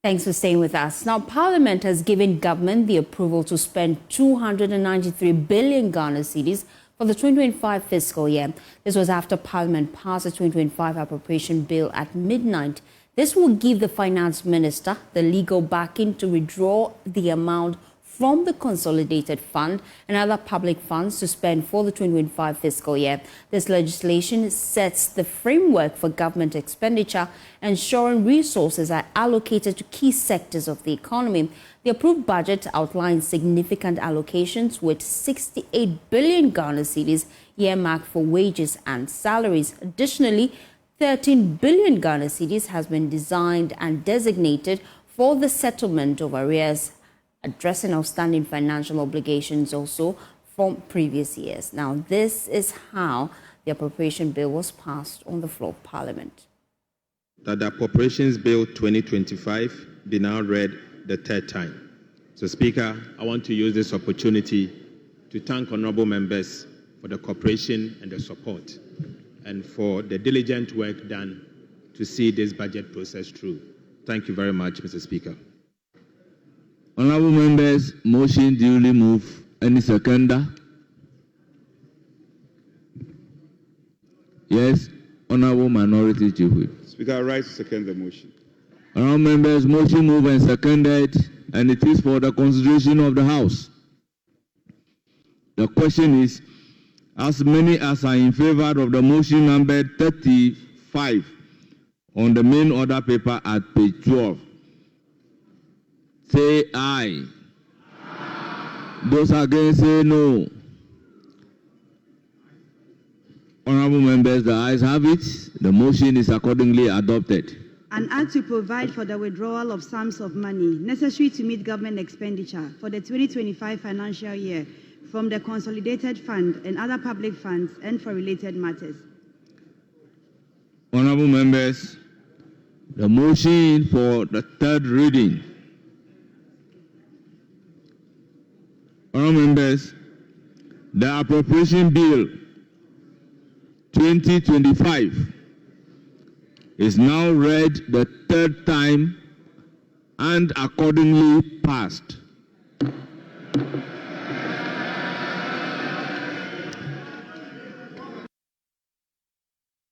Thanks for staying with us. Now, Parliament has given government the approval to spend 293 billion Ghana cedis for the 2025 fiscal year. This was after Parliament passed the 2025 Appropriation Bill at midnight. This will give the Finance Minister the legal backing to withdraw the amount from the Consolidated Fund and other public funds to spend for the 2025 fiscal year. This legislation sets the framework for government expenditure, ensuring resources are allocated to key sectors of the economy. The approved budget outlines significant allocations with 68 billion Ghana cedis earmarked for wages and salaries. Additionally, 13 billion Ghana cedis has been designed and designated for the settlement of arrears, addressing outstanding financial obligations also from previous years. Now, this is how the Appropriation Bill was passed on the floor of Parliament. That the Appropriations Bill 2025 be now read the third time. So, Speaker, I want to use this opportunity to thank honourable members for the cooperation and the support, and for the diligent work done to see this budget process through. Thank you very much, Mr. Speaker. Honourable members, motion duly moved. Any seconder? Yes, Honourable Minority Chief Whip. Speaker, I rise to second the motion. Honourable members, motion moved and seconded, and it is for the consideration of the House. The question is, as many as are in favour of the motion numbered 35 on the main order paper at page 12, say aye. Aye. Those against say no. Honourable members, the ayes have it. The motion is accordingly adopted. An act to provide for the withdrawal of sums of money necessary to meet government expenditure for the 2025 financial year from the Consolidated Fund and other public funds and for related matters. Honourable members, the motion for the third reading. Honourable members, the Appropriation Bill 2025 is now read the third time and accordingly passed.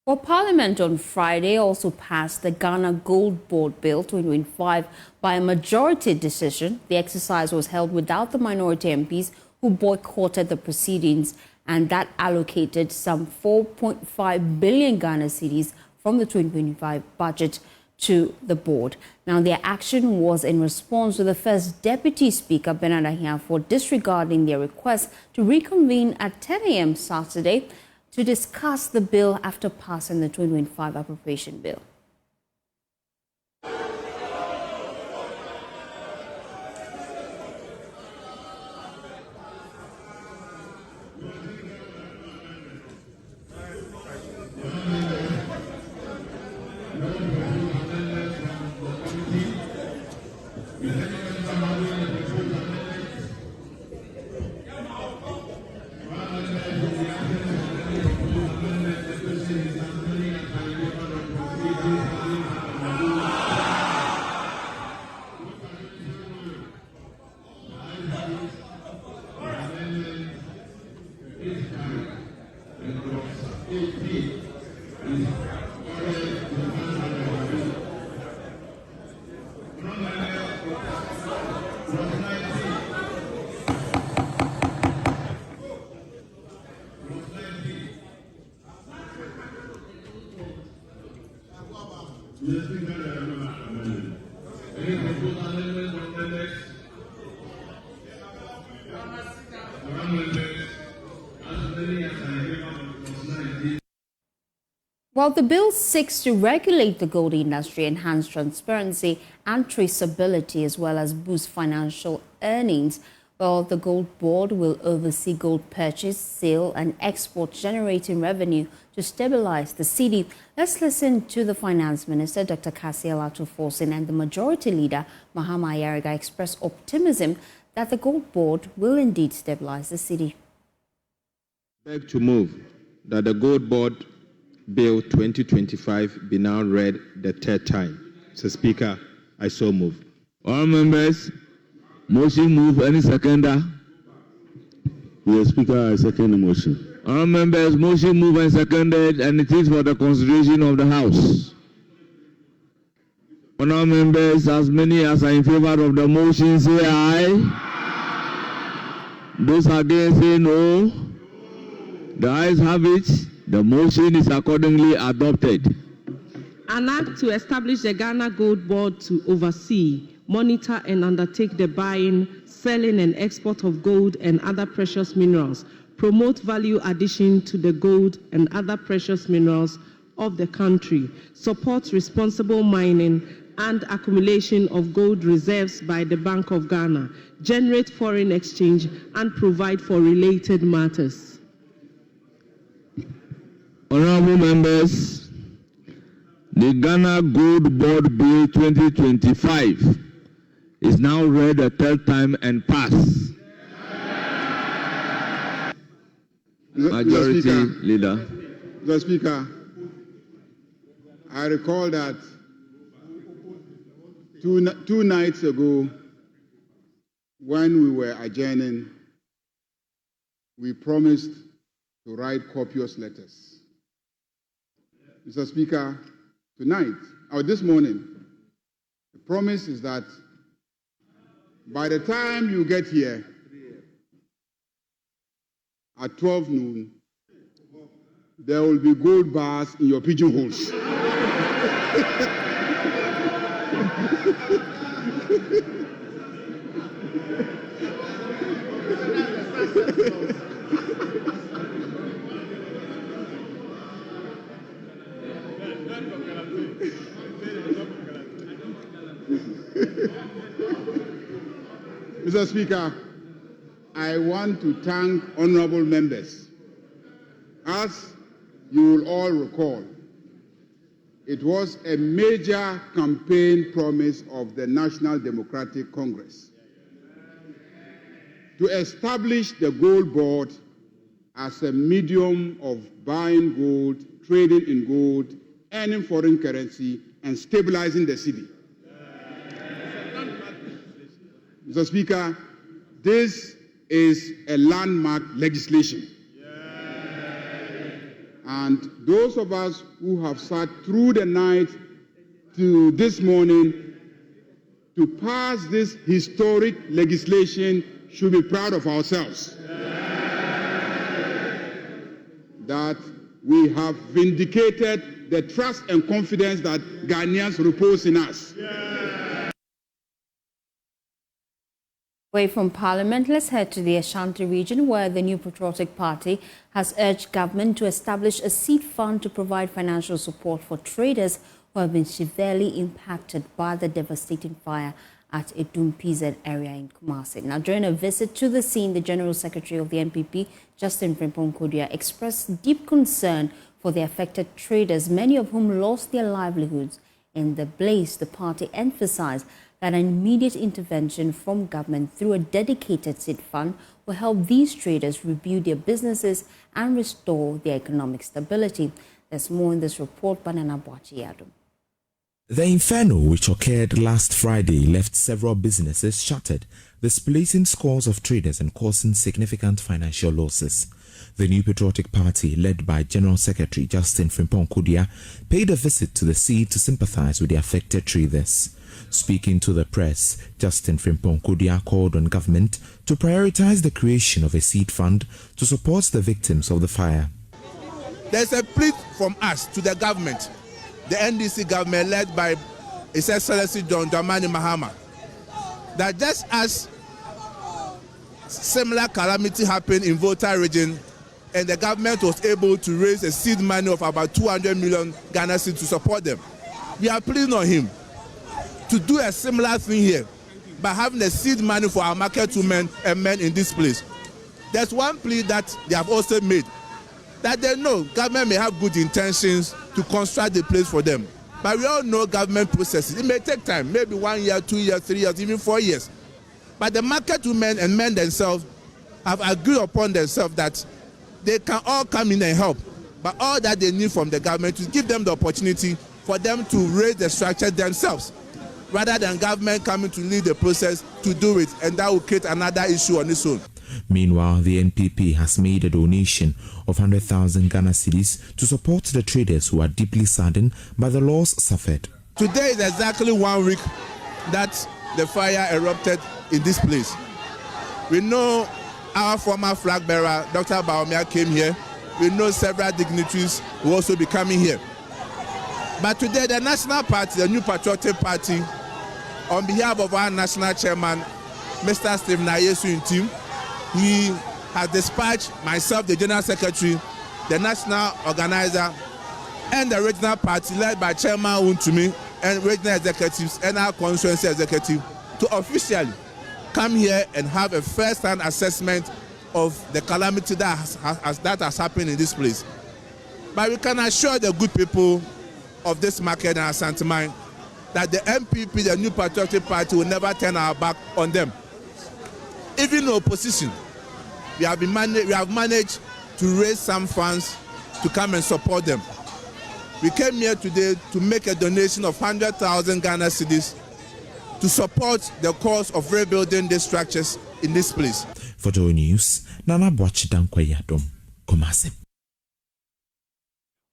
Well, Parliament on Friday also passed the Ghana Gold Board Bill 2025 by a majority decision. The exercise was held without the minority MPs who boycotted the proceedings, and that allocated some 4.5 billion Ghana cedis from the 2025 budget to the board. Now, their action was in response to the First Deputy Speaker, Bernard Ahiafo, disregarding their request to reconvene at 10 a.m. Saturday to discuss the bill after passing the 2025 Appropriation Bill. While the bill seeks to regulate the gold industry, enhance transparency and traceability, as well as boost financial earnings, well, the Gold Board will oversee gold purchase, sale and export, generating revenue to stabilize the cedi. Let's listen to the Finance Minister, Dr. Kasia Latofosin, and the Majority Leader, Mahama Ayariga, express optimism that the Gold Board will indeed stabilize the cedi. I beg to move that the Gold Board Bill 2025 be now read the third time. So, Speaker, I so move. All members, motion move. Any seconder? Mr. Speaker, I second the motion. All members, motion move and seconded, and it is for the consideration of the House. Honourable members, as many as are in favor of the motion, say aye. Those against, say no. The ayes have it. The motion is accordingly adopted. An act to establish the Ghana Gold Board to oversee, monitor, and undertake the buying, selling, and export of gold and other precious minerals, promote value addition to the gold and other precious minerals of the country, support responsible mining and accumulation of gold reserves by the Bank of Ghana, generate foreign exchange, and provide for related matters. Honourable members, the Ghana Gold Board Bill 2025 is now read a third time and passed. Majority Leader. Mr. Speaker, I recall that two nights ago, when we were adjourning, we promised to write copious letters. Mr. Speaker, tonight, or this morning, the promise is that by the time you get here at 12 noon, there will be gold bars in your pigeonholes. Mr. Speaker, I want to thank honorable members. As you will all recall, it was a major campaign promise of the National Democratic Congress to establish the Gold Board as a medium of buying gold, trading in gold, earning foreign currency, and stabilizing the cedi. Mr. Speaker, this is a landmark legislation. And those of us who have sat through the night to this morning to pass this historic legislation should be proud of ourselves. That we have vindicated the trust and confidence that Ghanaians repose in us. Away from Parliament, let's head to the Ashanti region, where the New Patriotic Party has urged government to establish a seed fund to provide financial support for traders who have been severely impacted by the devastating fire at Edum PZ area in Kumasi. Now, during a visit to the scene, the General Secretary of the NPP, Justin Frimpong-Kodia, expressed deep concern for the affected traders, many of whom lost their livelihoods in the blaze. The party emphasized that an immediate intervention from government through a dedicated seed fund will help these traders rebuild their businesses and restore their economic stability. There's more in this report by Nana Boachi-Adom. The inferno, which occurred last Friday, left several businesses shuttered, displacing scores of traders and causing significant financial losses. The New Patriotic Party, led by General Secretary Justin Frimpong-Kodia, paid a visit to the scene to sympathize with the affected traders. Speaking to the press, Justin Frimpong-Kodia called on government to prioritize the creation of a seed fund to support the victims of the fire. There's a plea from us to the government, the NDC government led by His Excellency John Dramani Mahama, that just as similar calamity happened in Volta region and the government was able to raise a seed money of about 200 million Ghana cedis to support them, we are pleading on him to do a similar thing here by having a seed money for our market women and men in this place. There's one plea that they have also made, that they know government may have good intentions to construct the place for them. But we all know government processes. It may take time, maybe 1 year, 2 years, 3 years, even 4 years. But the market women and men themselves have agreed upon themselves that they can all come in and help. But all that they need from the government is give them the opportunity for them to raise the structure themselves. rather than government coming to lead the process to do it, and that will create another issue on its own. Meanwhile, the NPP has made a donation of 100,000 Ghana cedis to support the traders who are deeply saddened by the loss suffered. Today is exactly 1 week that the fire erupted in this place. We know our former flag bearer, Dr. Baumia, came here. We know several dignitaries will also be coming here. But today, the National Party, the New Patriotic Party, on behalf of our national chairman, Mr. Stephen Ayesu team, he has dispatched myself, the General Secretary, the National Organizer, and the Regional Party led by Chairman Untumi and Regional Executives and our Constituency Executive to officially come here and have a first-hand assessment of the calamity that has happened in this place. But we can assure the good people of this market and Asante that the NPP, the New Patriotic Party, will never turn our back on them. Even in opposition, we have managed to raise some funds to come and support them. We came here today to make a donation of 100,000 Ghana cedis to support the cause of rebuilding these structures in this place. For JoyNews, Nana Boachidankwe Kumasi.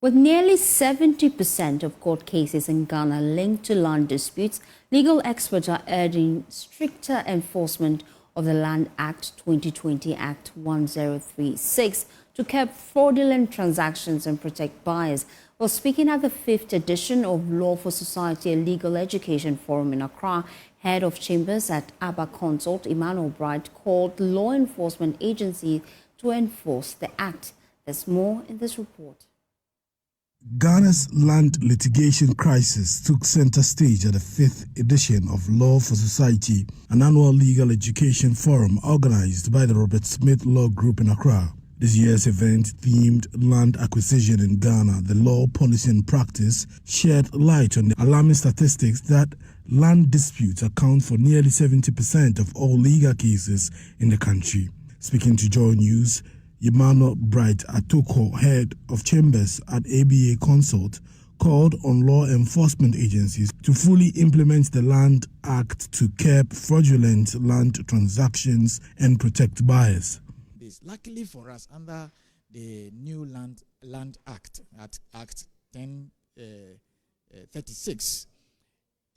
With nearly 70% of court cases in Ghana linked to land disputes, legal experts are urging stricter enforcement of the Land Act 2020 Act 1036 to curb fraudulent transactions and protect buyers. While speaking at the 5th edition of Law for Society, a legal education forum in Accra, head of chambers at ABBA Consult, Emmanuel Bright, called law enforcement agencies to enforce the act. There's more in this report. Ghana's land litigation crisis took center stage at the 5th edition of Law for Society, an annual legal education forum organized by the Robert Smith Law Group in Accra. This year's event, themed Land Acquisition in Ghana, the Law, Policy and Practice, shed light on the alarming statistics that land disputes account for nearly 70% of all legal cases in the country. Speaking to JoyNews, Emmanuel Bright Atoko, head of chambers at ABA Consult, called on law enforcement agencies to fully implement the Land Act to curb fraudulent land transactions and protect buyers. Luckily for us, under the new Land Act, Act 1036,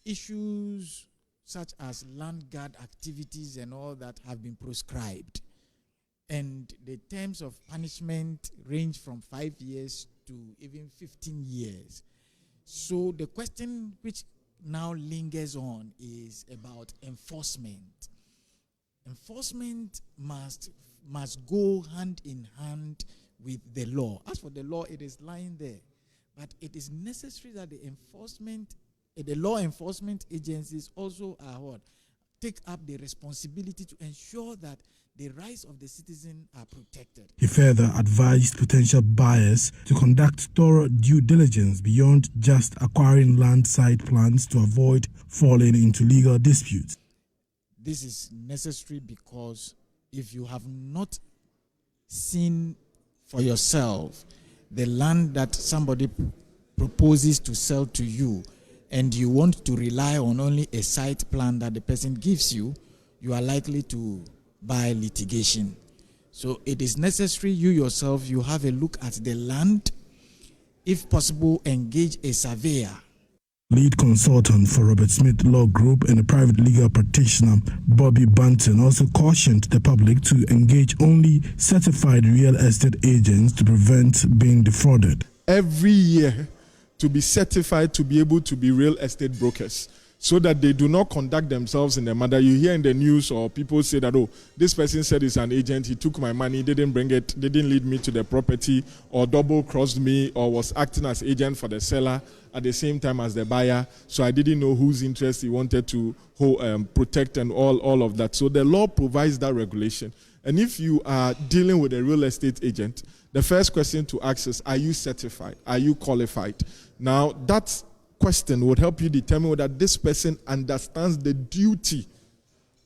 issues such as land guard activities and all that have been proscribed. And the terms of punishment range from 5 years to even 15 years. So the question which now lingers on is about enforcement. Enforcement must go hand in hand with the law. As for the law, it is lying there. But it is necessary that the law enforcement agencies also take up the responsibility to ensure that the rights of the citizen are protected. He further advised potential buyers to conduct thorough due diligence beyond just acquiring land site plans to avoid falling into legal disputes. This is necessary because if you have not seen for yourself the land that somebody proposes to sell to you, and you want to rely on only a site plan that the person gives you, you are likely to buy litigation. So it is necessary you yourself, you have a look at the land. If possible, engage a surveyor. Lead consultant for Robert Smith Law Group and a private legal practitioner, Bobby Bunton, also cautioned the public to engage only certified real estate agents to prevent being defrauded. Every year, to be certified to be able to be real estate brokers, so that they do not conduct themselves in a manner you hear in the news, or people say that, oh, this person said he's an agent, he took my money, didn't bring it, didn't lead me to the property, or double-crossed me, or was acting as agent for the seller at the same time as the buyer, so I didn't know whose interest he wanted to protect and all of that. So the law provides that regulation. And if you are dealing with a real estate agent, the first question to ask is, are you certified? Are you qualified? Now, that question would help you determine whether this person understands the duty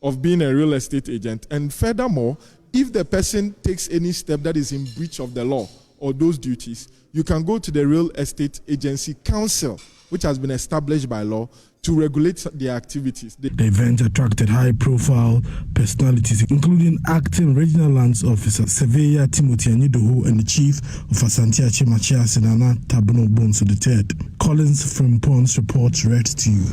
of being a real estate agent. And furthermore, if the person takes any step that is in breach of the law or those duties, you can go to the Real Estate Agency Council which has been established by law to regulate their activities. The event attracted high-profile personalities, including acting Regional Lands Officer Surveyor Timothy Anidoho and the Chief of Asante Achimachia Sinana Tabuno Bonso III. Collins Frimpon's report read to you.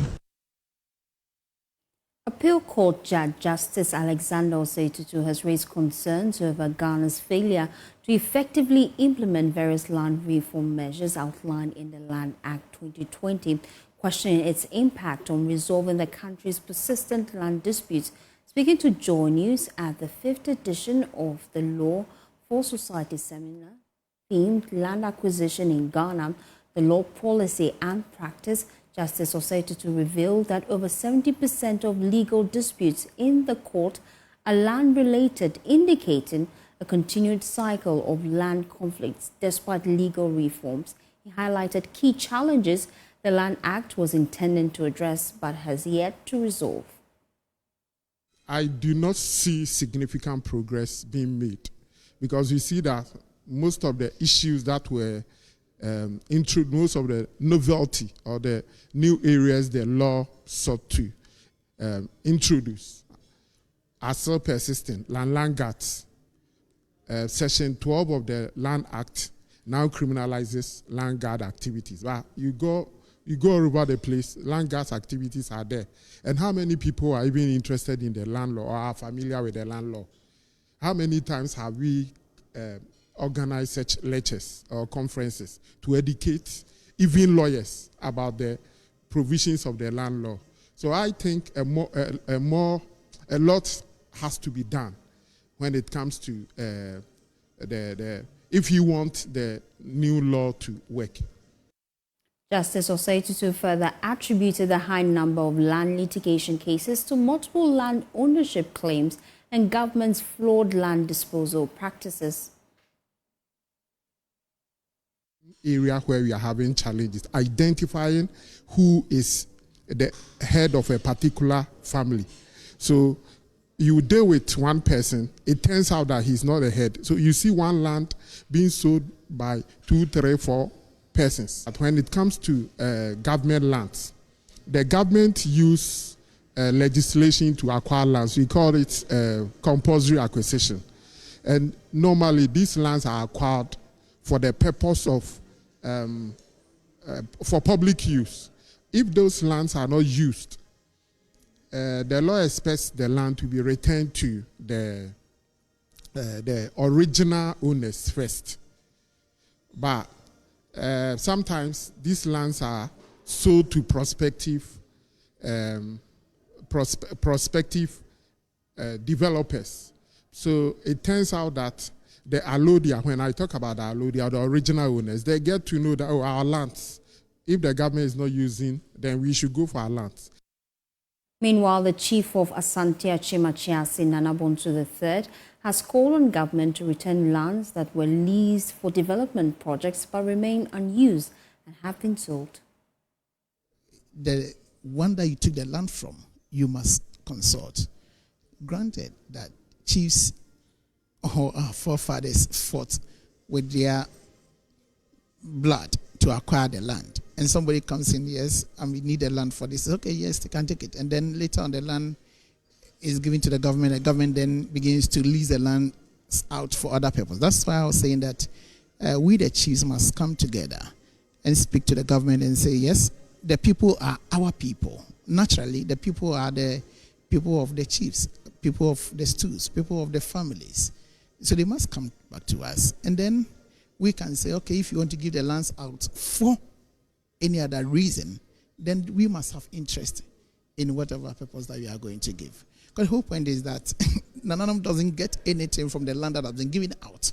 Appeal Court Judge Justice Alexander Osei-Tutu has raised concerns over Ghana's failure to effectively implement various land reform measures outlined in the Land Act 2020, questioning its impact on resolving the country's persistent land disputes. Speaking to Joy News at the 5th edition of the Law for Society seminar themed Land Acquisition in Ghana, the Law Policy and Practice, Justice Osei-Tutu revealed that over 70% of legal disputes in the court are land-related, indicating a continued cycle of land conflicts despite legal reforms. He highlighted key challenges the Land Act was intended to address but has yet to resolve. I do not see significant progress being made because we see that most of the issues that were most of the novelty or the new areas the law sought to introduce are still persistent. Land guards. Section 12 of the Land Act now criminalizes land guard activities. But you go all over the place, land guards activities are there. And how many people are even interested in the land law or are familiar with the land law? How many times have we organize such lectures or conferences to educate even lawyers about the provisions of the land law? So I think a lot has to be done when it comes to if you want the new law to work. Justice Osei-Tutu further attributed the high number of land litigation cases to multiple land ownership claims and government's flawed land disposal practices. Area where we are having challenges, identifying who is the head of a particular family. So you deal with one person, it turns out that he's not the head. So you see one land being sold by 2, 3, 4 persons. But when it comes to government lands, the government use legislation to acquire lands. We call it compulsory acquisition. And normally these lands are acquired for the purpose of for public use. If those lands are not used, the law expects the land to be returned to the original owners first. But sometimes these lands are sold to prospective developers. So it turns out that the allodia, when I talk about the allodia, the original owners, they get to know that, our lands, if the government is not using, then we should go for our lands. Meanwhile, the chief of Asante Achimachia Sinana Bonso III has called on government to return lands that were leased for development projects but remain unused and have been sold. The one that you took the land from, you must consult. Granted that chiefs or our forefathers fought with their blood to acquire the land. And somebody comes in, yes, and we need the land for this. Okay, yes, they can take it. And then later on the land is given to the government. The government then begins to lease the land out for other purposes. That's why I was saying that we the chiefs must come together and speak to the government and say, yes, the people are our people. Naturally, the people are the people of the chiefs, people of the stools, people of the families. So they must come back to us. And then we can say, okay, if you want to give the lands out for any other reason, then we must have interest in whatever purpose that we are going to give. Because the whole point is that Nananum doesn't get anything from the land that has been given out.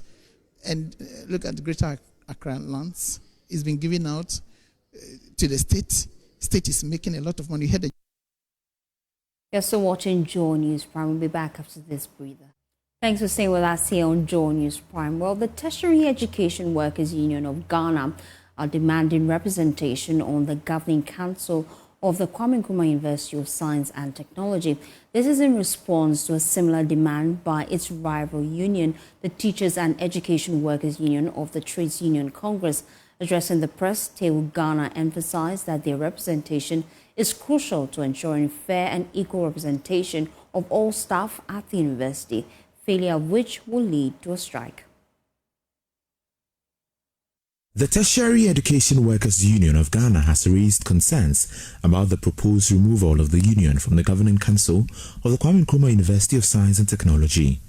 And look at the Greater Accra lands. It's been given out to the state. State is making a lot of money. You're still watching JoyNews Prime. We'll be back after this breather. Thanks for staying with us here on JoyNews Prime. Well, the Tertiary Education Workers Union of Ghana are demanding representation on the Governing Council of the Kwame Nkrumah University of Science and Technology. This is in response to a similar demand by its rival union, the Teachers and Education Workers Union of the Trades Union Congress. Addressing the press, TU Ghana emphasized that their representation is crucial to ensuring fair and equal representation of all staff at the university, failure of which will lead to a strike. The Tertiary Education Workers Union of Ghana has raised concerns about the proposed removal of the union from the Governing Council of the Kwame Nkrumah University of Science and Technology.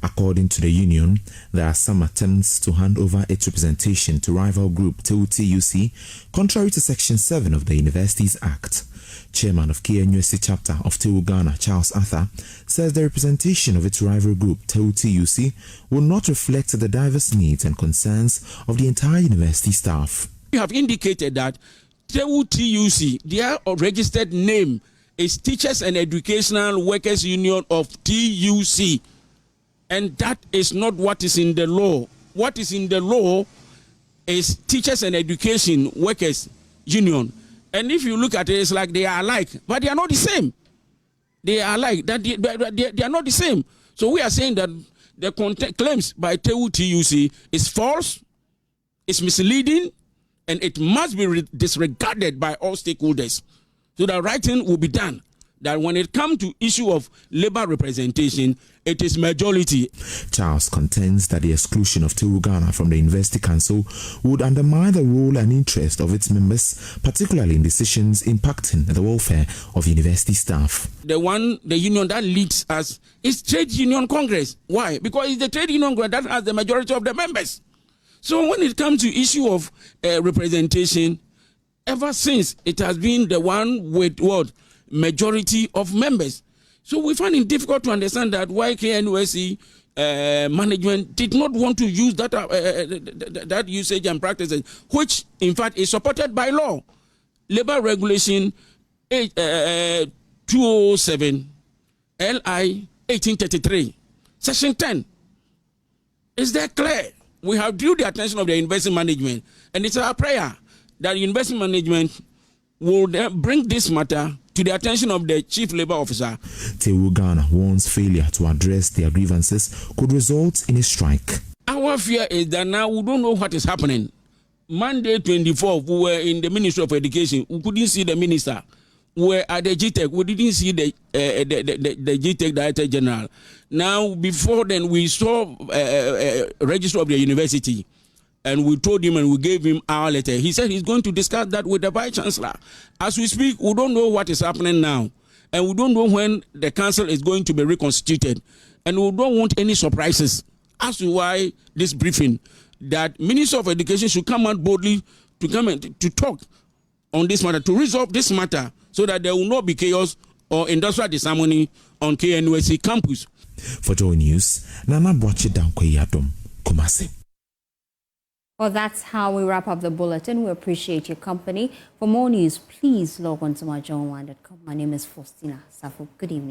According to the union, there are some attempts to hand over its representation to rival group TUC, contrary to Section 7 of the Universities Act. Chairman of KNUST chapter of TU Ghana, Charles Arthur, says the representation of its rival group TUC will not reflect the diverse needs and concerns of the entire university staff. You have indicated that TUC, their registered name is Teachers and Educational Workers Union of TUC. And that is not what is in the law. What is in the law is Teachers and Education Workers Union. And if you look at it, it's like they are alike, but they are not the same. They are alike, they are not the same. So we are saying that the claims by TUC is false, it's misleading, and it must be disregarded by all stakeholders. So the right thing will be done. That when it comes to issue of labor representation, it is majority. Charles contends that the exclusion of TU Ghana from the University Council would undermine the role and interest of its members, particularly in decisions impacting the welfare of university staff. The union that leads us is Trade Union Congress. Why? Because it's the Trade Union Congress that has the majority of the members. So when it comes to issue of representation, ever since it has been the one with what? Majority of members. So we find it difficult to understand that why KNUST management did not want to use that usage and practices, which in fact is supported by law. Labor Regulation 207 LI 1833, Section 10. Is that clear? We have drew the attention of the university management, and it's our prayer that university management will bring this matter to the attention of the Chief Labor Officer. TU Ghana warns failure to address their grievances could result in a strike. Our fear is that now we don't know what is happening. Monday 24th, we were in the Ministry of Education. We couldn't see the minister. We were at the GTEC. We didn't see the GTEC Director General. Now, before then, we saw Registrar of the University. And we told him and we gave him our letter. He said he's going to discuss that with the Vice Chancellor. As we speak, we don't know what is happening now. And we don't know when the council is going to be reconstituted. And we don't want any surprises. As to why this briefing, that Minister of Education should come out boldly to come and to talk on this matter, to resolve this matter, so that there will not be chaos or industrial disharmony on KNUST campus. For JoyNews, Nana Boache Dankwe Yadom, Kumasi. Well, that's how we wrap up the bulletin. We appreciate your company. For more news, please log on to myjoyonline.com. My name is Faustina Safo. Good evening.